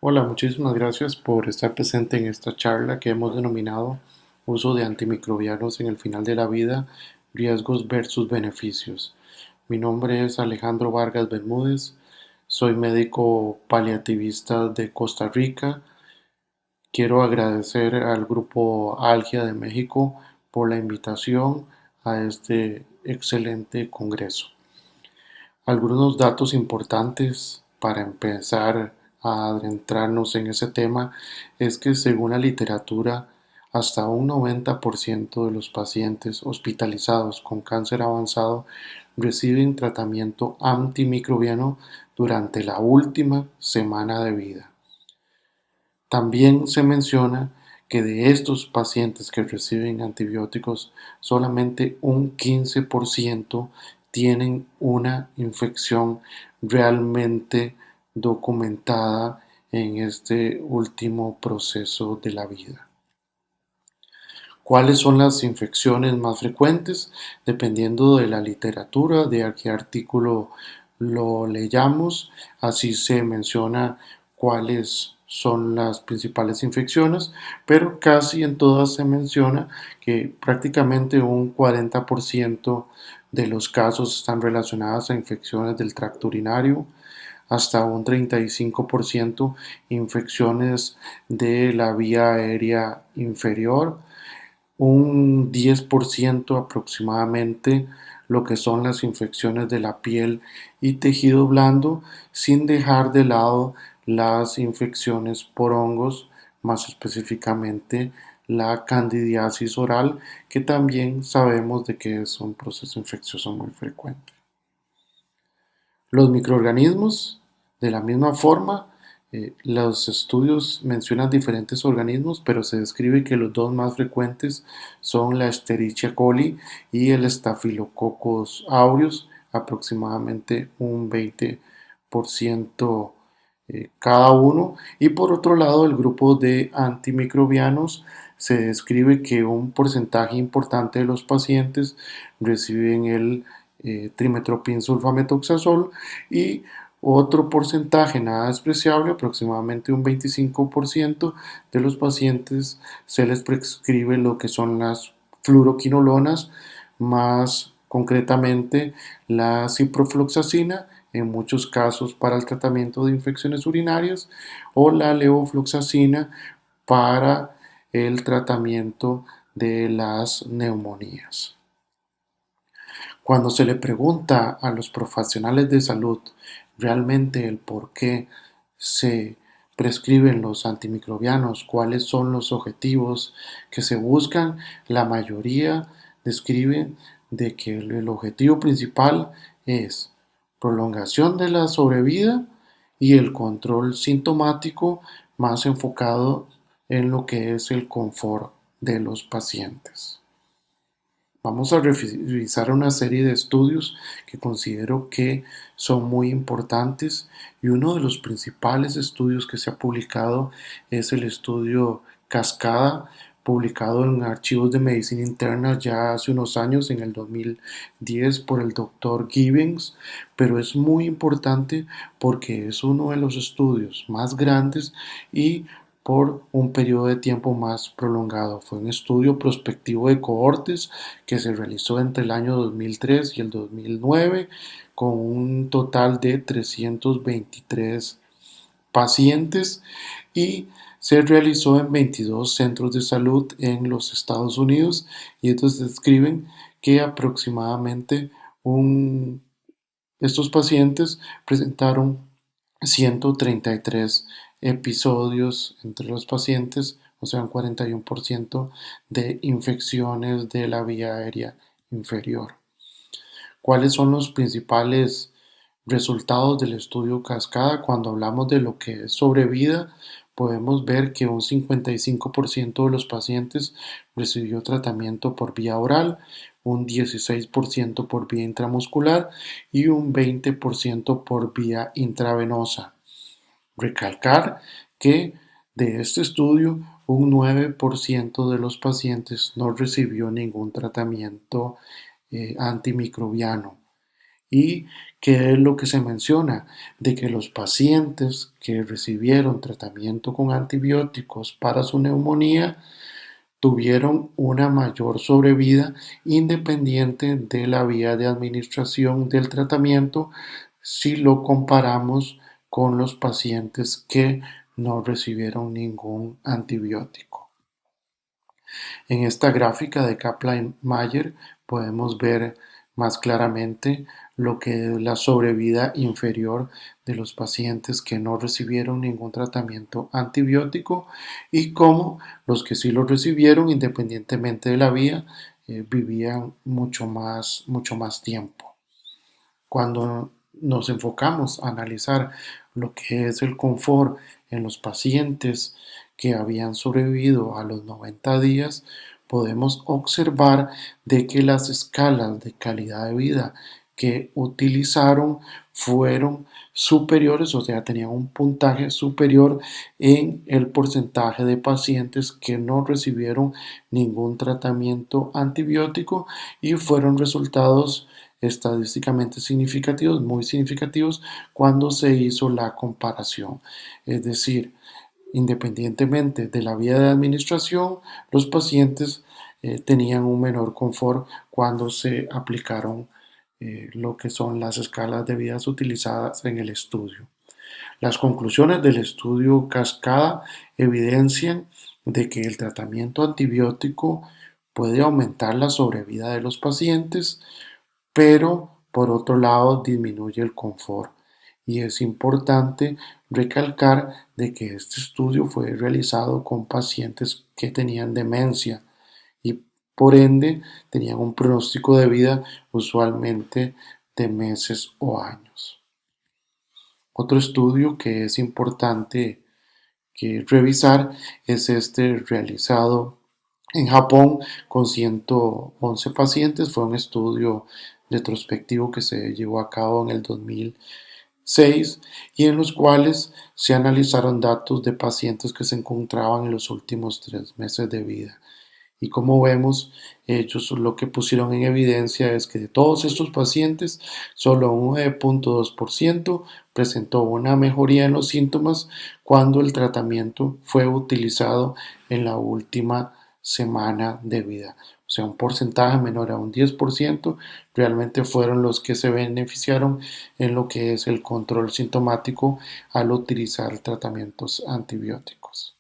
Hola, muchísimas gracias por estar presente en esta charla que hemos denominado Uso de antimicrobianos en el final de la vida, riesgos versus beneficios. Mi nombre es Alejandro Vargas Bermúdez, soy médico paliativista de Costa Rica. Quiero agradecer al Grupo Algia de México por la invitación a este excelente congreso. Algunos datos importantes para empezar a adentrarnos en ese tema es que según la literatura, hasta un 90% de los pacientes hospitalizados con cáncer avanzado reciben tratamiento antimicrobiano durante la última semana de vida. También se menciona que de estos pacientes que reciben antibióticos, solamente un 15% tienen una infección realmente documentada en este último proceso de la vida. ¿Cuáles son las infecciones más frecuentes? Dependiendo de la literatura, de a qué artículo lo leyamos, así se menciona cuáles son las principales infecciones, pero casi en todas se menciona que prácticamente un 40% de los casos están relacionados a infecciones del tracto urinario, hasta un 35% infecciones de la vía aérea inferior, un 10% aproximadamente lo que son las infecciones de la piel y tejido blando, sin dejar de lado las infecciones por hongos, más específicamente la candidiasis oral, que también sabemos de que es un proceso infeccioso muy frecuente. Los microorganismos, de la misma forma, los estudios mencionan diferentes organismos, pero se describe que los dos más frecuentes son la Escherichia coli y el Staphylococcus aureus, aproximadamente un 20% cada uno. Y por otro lado, el grupo de antimicrobianos se describe que un porcentaje importante de los pacientes reciben el trimetoprim sulfametoxazol y otro porcentaje nada despreciable, aproximadamente un 25% de los pacientes se les prescribe lo que son las fluoroquinolonas, más concretamente la ciprofloxacina, en muchos casos para el tratamiento de infecciones urinarias, o la levofloxacina para el tratamiento de las neumonías. Cuando se le pregunta a los profesionales de salud realmente el por qué se prescriben los antimicrobianos, cuáles son los objetivos que se buscan, la mayoría describen de que el objetivo principal es prolongación de la sobrevida y el control sintomático, más enfocado en lo que es el confort de los pacientes. Vamos a revisar una serie de estudios que considero que son muy importantes, y uno de los principales estudios que se ha publicado es el estudio Cascada, publicado en Archivos de Medicina Interna ya hace unos años, en el 2010, por el doctor Gibbons, pero es muy importante porque es uno de los estudios más grandes y por un periodo de tiempo más prolongado. Fue un estudio prospectivo de cohortes que se realizó entre el año 2003 y el 2009, con un total de 323 pacientes, y se realizó en 22 centros de salud en los Estados Unidos, y estos describen que aproximadamente estos pacientes presentaron 133 episodios entre los pacientes, o sea, un 41% de infecciones de la vía aérea inferior. ¿Cuáles son los principales resultados del estudio Cascada? Cuando hablamos de lo que es sobrevida, podemos ver que un 55% de los pacientes recibió tratamiento por vía oral, un 16% por vía intramuscular y un 20% por vía intravenosa. Recalcar que de este estudio un 9% de los pacientes no recibió ningún tratamiento antimicrobiano, ¿Y qué es lo que se menciona? De que los pacientes que recibieron tratamiento con antibióticos para su neumonía tuvieron una mayor sobrevida independiente de la vía de administración del tratamiento si lo comparamos con los pacientes que no recibieron ningún antibiótico. En esta gráfica de Kaplan-Meier podemos ver más claramente lo que es la sobrevida inferior de los pacientes que no recibieron ningún tratamiento antibiótico y cómo los que sí lo recibieron, independientemente de la vía, vivían mucho más tiempo. Cuando nos enfocamos a analizar lo que es el confort en los pacientes que habían sobrevivido a los 90 días, podemos observar de que las escalas de calidad de vida que utilizaron fueron superiores, o sea, tenían un puntaje superior en el porcentaje de pacientes que no recibieron ningún tratamiento antibiótico y fueron resultados estadísticamente significativos, muy significativos, cuando se hizo la comparación. Es decir, independientemente de la vía de administración, los pacientes tenían un menor confort cuando se aplicaron lo que son las escalas de vidas utilizadas en el estudio. Las conclusiones del estudio Cascada evidencian de que el tratamiento antibiótico puede aumentar la sobrevida de los pacientes, pero por otro lado disminuye el confort. Y es importante recalcar de que este estudio fue realizado con pacientes que tenían demencia y por ende tenían un pronóstico de vida usualmente de meses o años. Otro estudio que es importante que revisar es este realizado en Japón con 111 pacientes. Fue un estudio retrospectivo que se llevó a cabo en el 2006 y en los cuales se analizaron datos de pacientes que se encontraban en los últimos 3 meses de vida. Y como vemos, ellos lo que pusieron en evidencia es que de todos estos pacientes, solo un 9.2% presentó una mejoría en los síntomas cuando el tratamiento fue utilizado en la última semana de vida. O sea, un porcentaje menor a un 10% realmente fueron los que se beneficiaron en lo que es el control sintomático al utilizar tratamientos antibióticos.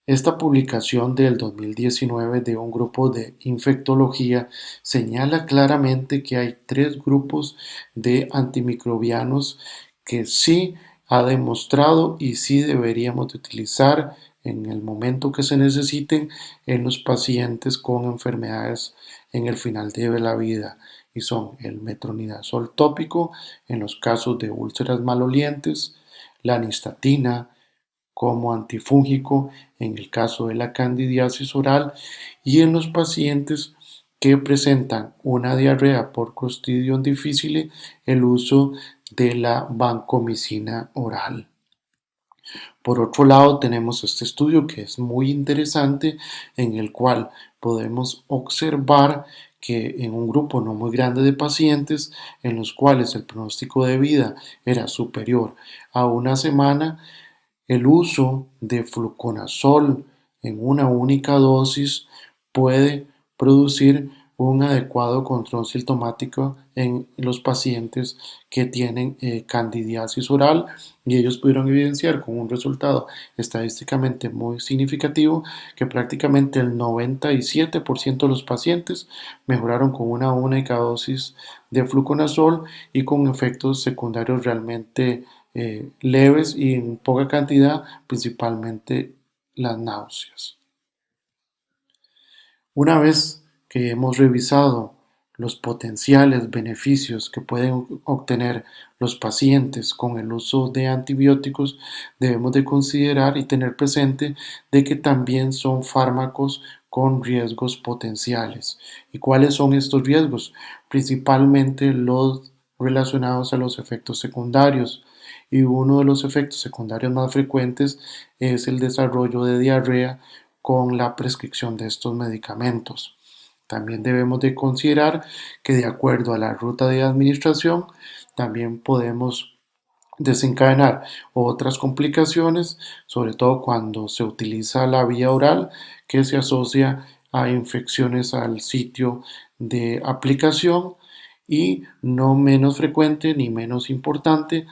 Esta publicación del 2019 de un grupo de infectología señala claramente que hay 3 grupos de antimicrobianos que sí ha demostrado y sí deberíamos de utilizar en el momento que se necesiten en los pacientes con enfermedades en el final de la vida, y son el metronidazol tópico en los casos de úlceras malolientes, la nistatina como antifúngico en el caso de la candidiasis oral y en los pacientes que presentan una diarrea por Clostridium difficile, el uso de la vancomicina oral. Por otro lado, tenemos este estudio que es muy interesante, en el cual podemos observar que en un grupo no muy grande de pacientes, en los cuales el pronóstico de vida era superior a una semana, el uso de fluconazol en una única dosis puede producir un adecuado control sintomático en los pacientes que tienen candidiasis oral, y ellos pudieron evidenciar con un resultado estadísticamente muy significativo que prácticamente el 97% de los pacientes mejoraron con una única dosis de fluconazol y con efectos secundarios realmente leves y en poca cantidad, principalmente las náuseas. Una vez que hemos revisado los potenciales beneficios que pueden obtener los pacientes con el uso de antibióticos, debemos de considerar y tener presente de que también son fármacos con riesgos potenciales. ¿Y cuáles son estos riesgos? Principalmente los relacionados a los efectos secundarios. Y uno de los efectos secundarios más frecuentes es el desarrollo de diarrea con la prescripción de estos medicamentos. También debemos de considerar que de acuerdo a la ruta de administración, también podemos desencadenar otras complicaciones, sobre todo cuando se utiliza la vía oral, que se asocia a infecciones al sitio de aplicación y no menos frecuente ni menos importante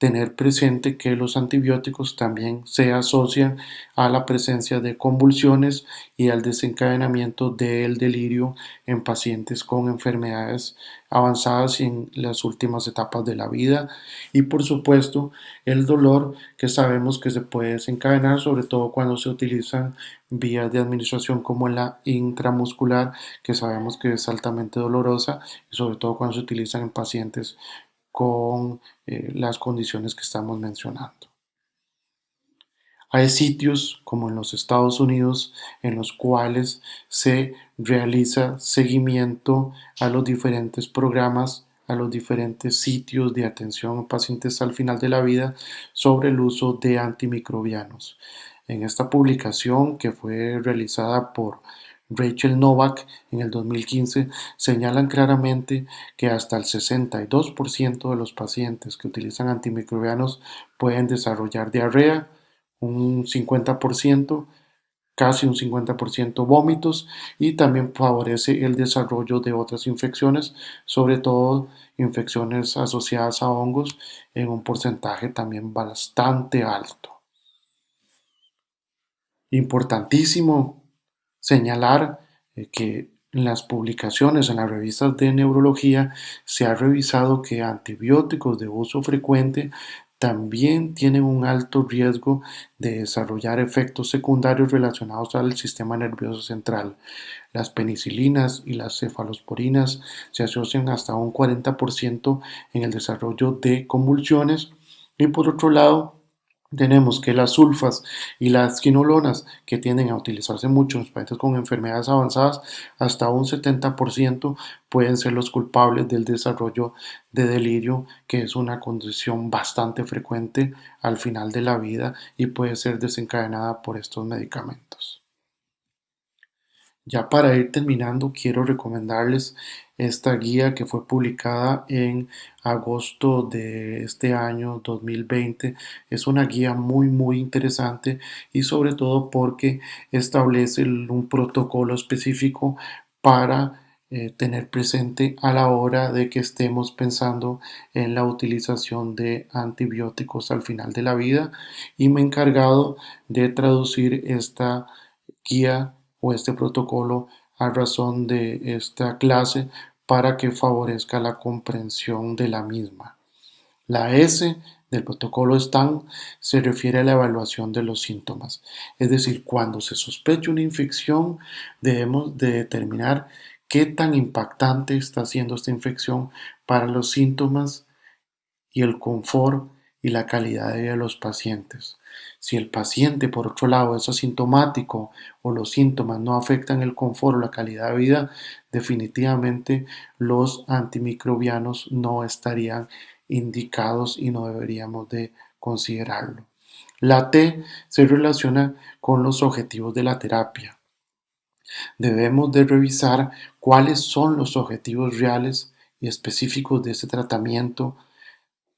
tener presente que los antibióticos también se asocian a la presencia de convulsiones y al desencadenamiento del delirio en pacientes con enfermedades avanzadas y en las últimas etapas de la vida y por supuesto el dolor que sabemos que se puede desencadenar sobre todo cuando se utilizan vías de administración como la intramuscular que sabemos que es altamente dolorosa y sobre todo cuando se utilizan en pacientes con las condiciones que estamos mencionando. Hay sitios como en los Estados Unidos en los cuales se realiza seguimiento a los diferentes programas, a los diferentes sitios de atención a pacientes al final de la vida sobre el uso de antimicrobianos. En esta publicación que fue realizada por Rachel Novak en el 2015 señalan claramente que hasta el 62% de los pacientes que utilizan antimicrobianos pueden desarrollar diarrea, un 50%, casi un 50% vómitos y también favorece el desarrollo de otras infecciones, sobre todo infecciones asociadas a hongos en un porcentaje también bastante alto. Importantísimo señalar que en las publicaciones en las revistas de neurología se ha revisado que antibióticos de uso frecuente también tienen un alto riesgo de desarrollar efectos secundarios relacionados al sistema nervioso central. Las penicilinas y las cefalosporinas se asocian hasta un 40% en el desarrollo de convulsiones y por otro lado tenemos que las sulfas y las quinolonas, que tienden a utilizarse mucho en los pacientes con enfermedades avanzadas, hasta un 70% pueden ser los culpables del desarrollo de delirio, que es una condición bastante frecuente al final de la vida y puede ser desencadenada por estos medicamentos. Ya para ir terminando, quiero recomendarles esta guía que fue publicada en agosto de este año 2020. Es una guía muy interesante y sobre todo porque establece un protocolo específico para tener presente a la hora de que estemos pensando en la utilización de antibióticos al final de la vida y me he encargado de traducir esta guía o este protocolo a razón de esta clase para que favorezca la comprensión de la misma. La S del protocolo STAN se refiere a la evaluación de los síntomas, es decir, cuando se sospecha una infección debemos de determinar qué tan impactante está siendo esta infección para los síntomas y el confort y la calidad de vida de los pacientes. Si el paciente, por otro lado, es asintomático o los síntomas no afectan el confort o la calidad de vida, definitivamente los antimicrobianos no estarían indicados y no deberíamos de considerarlo. La T se relaciona con los objetivos de la terapia. Debemos de revisar cuáles son los objetivos reales y específicos de ese tratamiento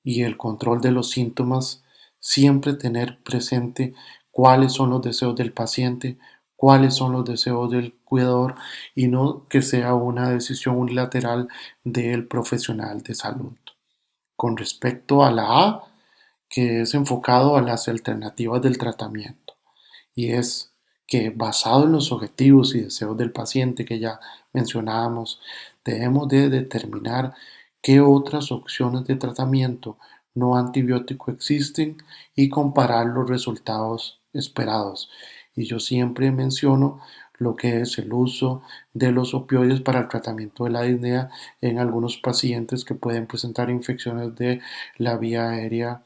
y el control de los síntomas, siempre tener presente cuáles son los deseos del paciente, cuáles son los deseos del cuidador y no que sea una decisión unilateral del profesional de salud. Con respecto a la A, que es enfocado a las alternativas del tratamiento y es que basado en los objetivos y deseos del paciente que ya mencionábamos, debemos de determinar qué otras opciones de tratamiento no antibiótico existen y comparar los resultados esperados. Y yo siempre menciono lo que es el uso de los opioides para el tratamiento de la disnea en algunos pacientes que pueden presentar infecciones de la vía aérea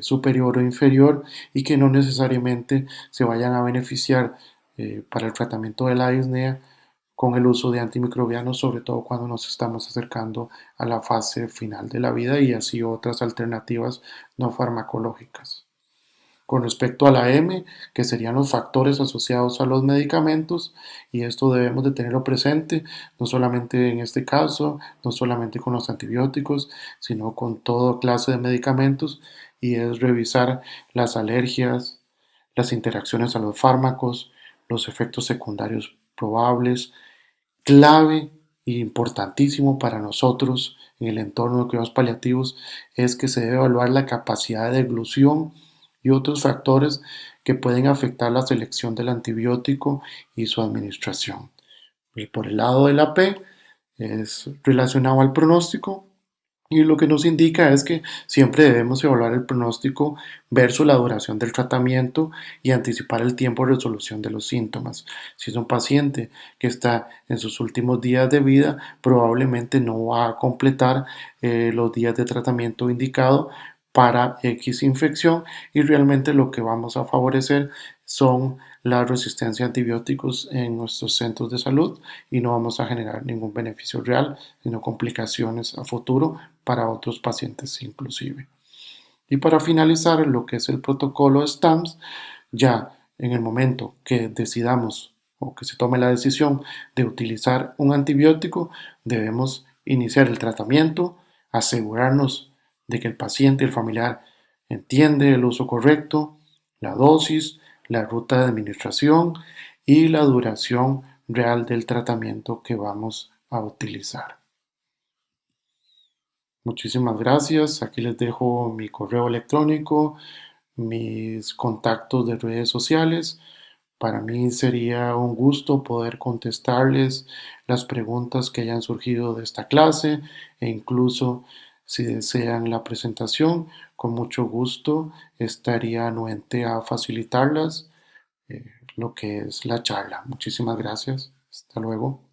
superior o inferior y que no necesariamente se vayan a beneficiar para el tratamiento de la disnea con el uso de antimicrobianos, sobre todo cuando nos estamos acercando a la fase final de la vida y así otras alternativas no farmacológicas. Con respecto a la M, que serían los factores asociados a los medicamentos, y esto debemos de tenerlo presente, no solamente en este caso, no solamente con los antibióticos, sino con toda clase de medicamentos, y es revisar las alergias, las interacciones a los fármacos, los efectos secundarios probables, clave e importantísimo para nosotros en el entorno de cuidados paliativos es que se debe evaluar la capacidad de deglución y otros factores que pueden afectar la selección del antibiótico y su administración. Y por el lado de la P es relacionado al pronóstico, y lo que nos indica es que siempre debemos evaluar el pronóstico versus la duración del tratamiento y anticipar el tiempo de resolución de los síntomas. Si es un paciente que está en sus últimos días de vida, probablemente no va a completar los días de tratamiento indicado para X infección, y realmente lo que vamos a favorecer son la resistencia a antibióticos en nuestros centros de salud, y no vamos a generar ningún beneficio real, sino complicaciones a futuro para otros pacientes inclusive. Y para finalizar, lo que es el protocolo STAMPS, ya en el momento que decidamos o que se tome la decisión de utilizar un antibiótico, debemos iniciar el tratamiento, asegurarnos de que el paciente y el familiar entiende el uso correcto, la dosis, la ruta de administración y la duración real del tratamiento que vamos a utilizar. Muchísimas gracias. Aquí les dejo mi correo electrónico, mis contactos de redes sociales. Para mí sería un gusto poder contestarles las preguntas que hayan surgido de esta clase, e incluso si desean la presentación, con mucho gusto estaría anuente a facilitarlas, lo que es la charla. Muchísimas gracias. Hasta luego.